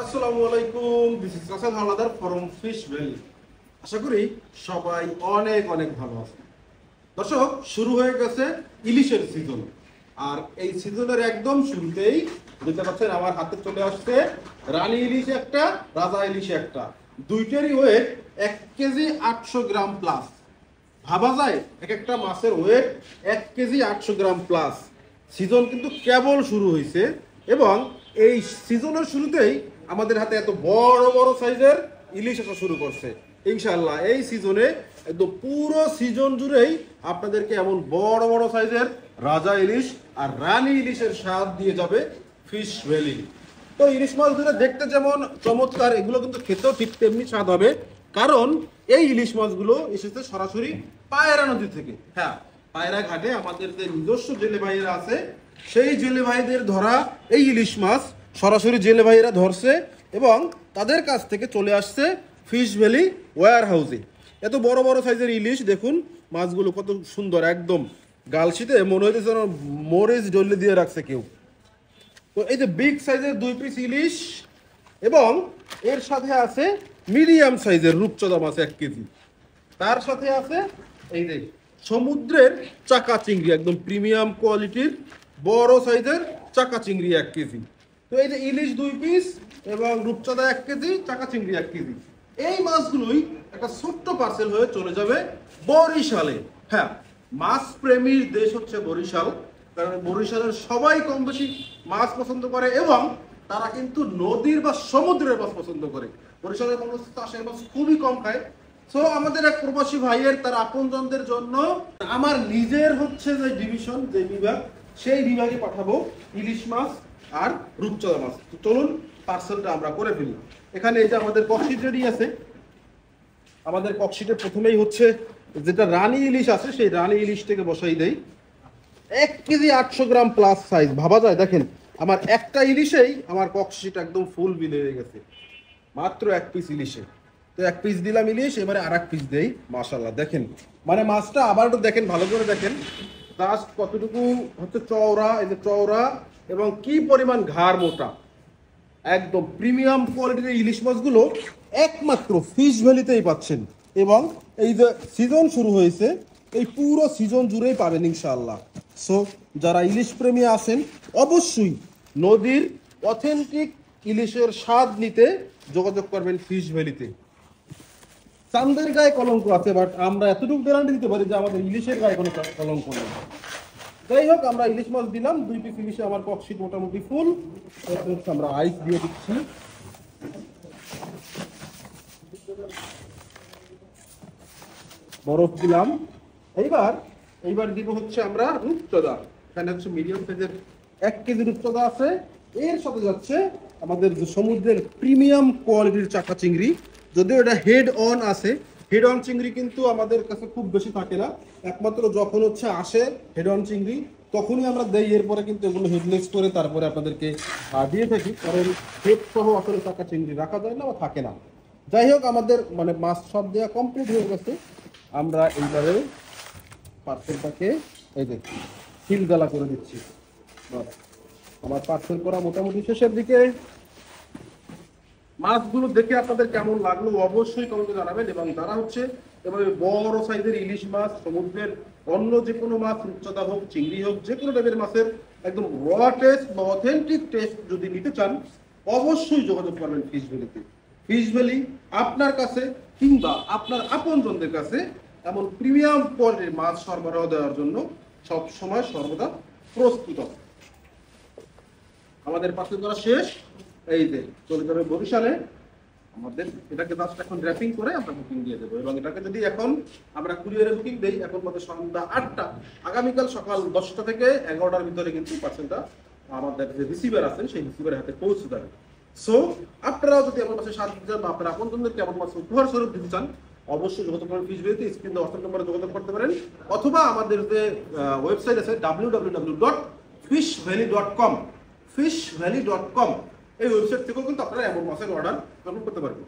আসসালামু আলাইকুম, this is Rasel Howlader from fish valley. আশা করি সবাই অনেক অনেক ভালো আছে। দর্শক, শুরু হয়ে গেছে ইলিশের সিজন। আর এই সিজনের একদম শুরুতেই দেখতে পাচ্ছেন আমার হাতে চলে আসছে রানী ইলিশ একটা, রাজা ইলিশ একটা। দুইটারই ওয়েট 1 কেজি 800 গ্রাম প্লাস। ভাবা যায় এক একটা মাছের ওয়েট 1 কেজি 800 গ্রাম প্লাস। সিজন কিন্তু কেবল শুরু হয়েছে এবং এই সিজনের শুরুতেই আমাদের হাতে এত বড় বড় সাইজের ইলিশ আসা শুরু করছে। ইনশাআল্লাহ এই সিজনে একদম পুরো সিজন জুড়েই আপনাদেরকে এমন বড় বড় সাইজের রাজা ইলিশ আর রানী ইলিশের স্বাদ দিয়ে যাবে ফিশ ভ্যালি। তো ইলিশ মাছ ধরে দেখতে যেমন চমৎকার, এগুলো কিন্তু খেতেও ঠিক তেমনি স্বাদ হবে, কারণ এই ইলিশ মাছগুলো এসেছে সরাসরি পায়রা নদী থেকে। হ্যাঁ, পায়রা ঘাটে আমাদের যে নিজস্ব জেলে ভাইয়েরা আছে, সেই জেলে ভাইদের ধরা এই ইলিশ মাছ সরাসরি জেলে ভাইয়েরা ধরছে এবং তাদের কাছ থেকে চলে আসছে ফিশ ভ্যালি ওয়্যার হাউসে। এত বড় বড় সাইজের ইলিশ দেখুন, মাছগুলো কত সুন্দর, একদম গালশিতে মনে হইতেছে যেন মরিচ ডলে দিয়ে রাখছে কেউ। তো এই যে বিগ সাইজের 2 পিস ইলিশ এবং এর সাথে আছে মিডিয়াম সাইজের রূপচাঁদা মাছ 1 কেজি। তার সাথে আছে এই যে সমুদ্রের চাকা চিংড়ি, একদম প্রিমিয়াম কোয়ালিটির বড় সাইজের চাকা চিংড়ি 1 কেজি। তো এই যে ইলিশ 2 পিস এবং রূপচাঁদা 1 কেজি, চাকা চিংড়ি 1 কেজি, এই মাছগুলোই একটা ছোট্ট পার্সেল হয়ে চলে যাবে বরিশালে। হ্যাঁ, মাছ প্রেমীর দেশ হচ্ছে বরিশাল, কারণ বরিশালের সবাই কম বেশি মাছ পছন্দ করে এবং তারা কিন্তু নদীর বা সমুদ্রের মাছ পছন্দ করে। বরিশালের মানুষ চাষের মাছ খুবই কম খায়। সো আমাদের এক প্রবাসী ভাইয়ের তার আপনজনদের জন্য আমার নিজের হচ্ছে যে ডিভিশন, যে বিভাগ, সেই বিভাগে পাঠাবো ইলিশ মাছ আর রূপচাঁদা মাছ। তো চলুন পার্সেলটা আমরা করে ফেলি। এখানে এই যে আমাদের ককশিট রেডি আছে। আমাদের ককশিটে প্রথমেই হচ্ছে যেটা রানী ইলিশ আছে, সেই রানী ইলিশটাকে বসাই দেই। 1 কেজি 800 গ্রাম প্লাস সাইজ। ভাবা যায়, দেখেন আমার একটা ইলিশেই আমার ককশিট একদম ফুল বিল হয়ে গেছে, মাত্র 1 পিস ইলিশে। তো 1 পিস দিলাম ইলিশ, এবারে আর 1 পিস দেই। মাশাআল্লাহ, দেখেন মানে মাছটা আবার একটু দেখেন, ভালো করে দেখেন জাস্ট কতটুকু হচ্ছে চওড়া, এই যে চওড়া এবং কি পরিমাণ ঘাড় মোটা। একদম প্রিমিয়াম কোয়ালিটির ইলিশ মাছগুলো একমাত্র ফিশ ভ্যালিতেই পাচ্ছেন এবং এই যে সিজন শুরু হয়েছে, এই পুরো সিজন জুড়েই পাবেন ইনশাআল্লাহ। সো যারা ইলিশ প্রেমী আছেন অবশ্যই নদীর অথেন্টিক ইলিশের স্বাদ নিতে যোগাযোগ করবেন ফিশ ভ্যালিতে। চান্দের গায়ে কলঙ্ক আছে, বাট আমরা এতটুকু গ্যারান্টি দিতে পারি যে আমাদের ইলিশের গায়ে কোনো কলঙ্ক নেই। যাই হোক, আমরা ইলিশ মাছ দিলাম 2 পিস ইলিশে আমার ককশিট মোটামুটি ফুল। আমরা আইস দিয়ে দিচ্ছি। বরফ দিলাম। এইবার দিব হচ্ছে আমরা রূপচাঁদা। এখানে হচ্ছে মিডিয়াম সাইজের 1 কেজি রূপচাঁদা আছে। এর সাথে যাচ্ছে আমাদের সমুদ্রের প্রিমিয়াম কোয়ালিটির চাকা চিংড়ি। যদিও এটা হেড অন আছে, হেড অন চিংড়ি কিন্তু আমাদের কাছে খুব বেশি থাকে না, একমাত্র যখন হচ্ছে আসে হেড অন চিংড়ি তখনই আমরা দেই। এরপরে কিন্তু এগুলো হেডলেস করে তারপরে আপনাদেরকে দিয়ে থাকি, কারণ হেড সহ আসলে চাকা চিংড়ি রাখা যায় না বা থাকে না। যাই হোক, আমাদের মানে মাছ সব দেওয়া কমপ্লিট হয়ে গেছে। আমরা এইবারে পার্সেলটাকে এই যে সিল জ্বালা করে দিচ্ছি। আমার পার্সেল করা মোটামুটি শেষের দিকে। মাছগুলো দেখে আপনাদের কেমন লাগলো অবশ্যই কমেন্টে জানাবেন এবং যারা হচ্ছে এভাবে বড় সাইজের ইলিশ মাছ, সমুদ্রের অন্য যে কোনো মাছ, রূপচাঁদা হোক, চিংড়ি হোক, যে কোনো টাইপের মাছের একদম র টেস্ট বা অথেন্টিক টেস্ট যদি নিতে চান অবশ্যই যোগাযোগ করবেন ফিশ ভ্যালিতে। ফিশ ভ্যালি আপনার কাছে কিংবা আপনার আপনজনদের কাছে এমন প্রিমিয়াম কোয়ালিটির মাছ সরবরাহ দেওয়ার জন্য সব সময় সর্বদা প্রস্তুত। আমাদের পার্সেল করা শেষ। এই যে চলে যাবে বরিশালে। আমাদের এটাকে জাস্ট এখন র্যাপিং করে আমরা বুকিং দিয়ে দেবো এবং এটাকে যদি এখন আমরা কুরিয়ারে বুকিং দেই, এখন মধ্যে সন্ধ্যা 8টা, আগামীকাল সকাল 10টা থেকে 11টার ভিতরে কিন্তু পার্সেলটা আমাদের যে রিসিভার আছেন সেই রিসিভারের হাতে পৌঁছে যাবে। সো আপনারাও যদি আমার কাছে সাহায্য দিতে চান বা আপনার আপনজনদেরকে আমার মাছ উপহার স্বরূপ দিতে চান অবশ্যই যোগাযোগ করেন ফিশ ভ্যালিতে। স্ক্রিন দেওয়া হোয়াটসঅ্যাপ নম্বরে যোগাযোগ করতে পারেন অথবা আমাদের যে ওয়েবসাইট আছে www.fishvalley.com, fishvalley.com, এই ওয়েবসাইট থেকেও কিন্তু আপনারা এমন মাছের অর্ডার করতে পারবেন।